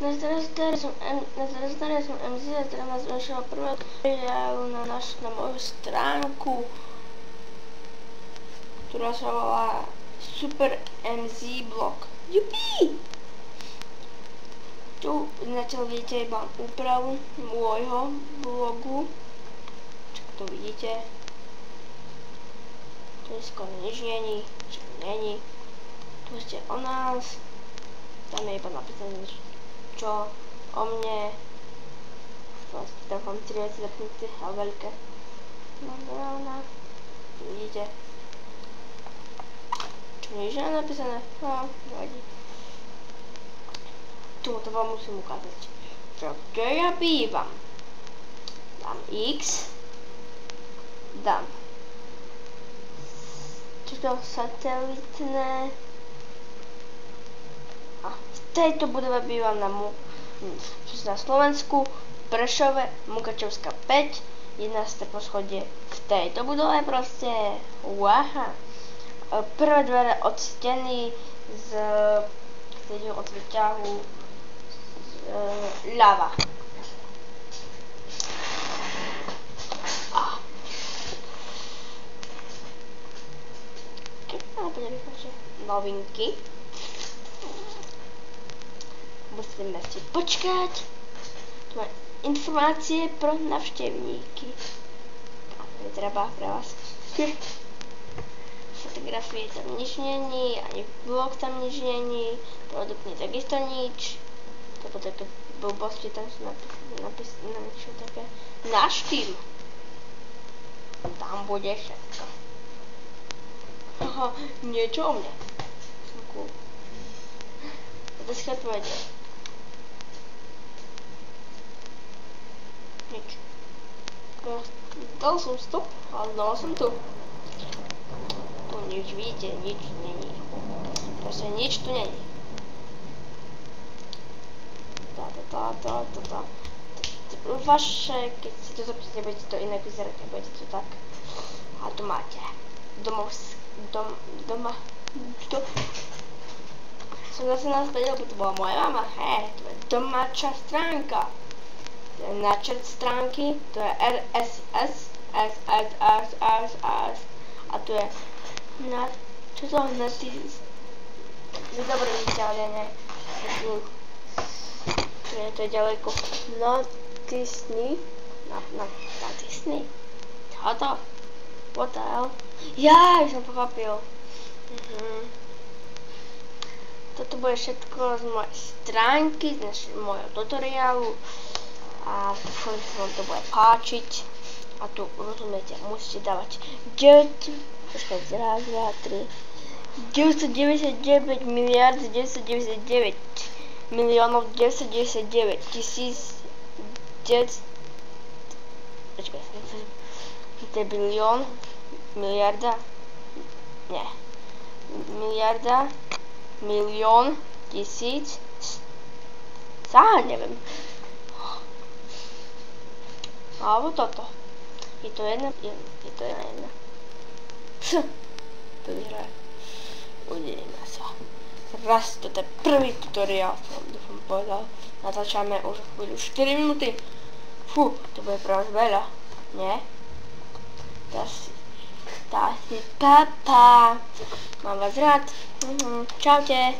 Nazdar, som MC a teda vás vašeho prvého videu na moju stránku, ktorá sa volá Super MZ Blog. Jupi! Tu zatiaľ vidíte iba úpravu môjho blogu. Čak to vidíte. Tu skoro nič není, čo není. Tu ste o nás. Tam je iba napísané čo o mne. Tam mám 30 zapnuté a veľké. No, vidíte. Čo nič je napísané? No, nevadí. To vám musím ukázať. Kde ja bývam. Dám X. Dám toto satelitné. A v tejto budove bývam na Slovensku, Prešove, Mukačevská 5, 11. poschodie. V tejto budove proste. Uáha. Prvé dvere od steny od výťahu ľava. Novinky. Musíme si počkať. Tu máme informácie pro navštevníky. A to je treba pre vás. Fotografie tam nič není, ani vlog tam nič není, produktne takisto nič. Toto také blbosti tam sú napísané niečo také. Náš štýl. Tam bude všetko. Aha, niečo o mne. Cool. Dneska to ide. Nič. Dal som stop a znova som tu. Tu nič vidíte, nič není. Proste nič tu není. Vaše, keď si to zapísate, bude to inak vyzerať, nebude to tak. A tu máte čo? Som zase naspäť, lebo to bola moja mama. Hej, to je domáča stránka. To je načrt stránky, to je RSS, SSSSS. A tu je čo to natis... Dobre vidíte, ale ne. To je ďaleko. Natisni. Natisni. Čo to? What the hell? Jaj, som pochopil. Toto bude všetko z mojej stránky, z mojho tutoriálu. A dúfam, že vám to bude páčiť. A tu rozumiete, musíte dávať 999 miliard 999 miliónov 999 tisíc 9... Počkaj, to je bilión, miliarda, nie, miliarda, milión, tisíc, neviem. Alebo toto. Je to jedna. To vyhraje. Uvidíme sa. Raz, toto je prvý tutoriál, som dúfam povedal. Natáčame už chvíľu 4 minúty. Fú, to bude pre vás veľa, nie? Tá si papa. Mám vás rád. Čaute.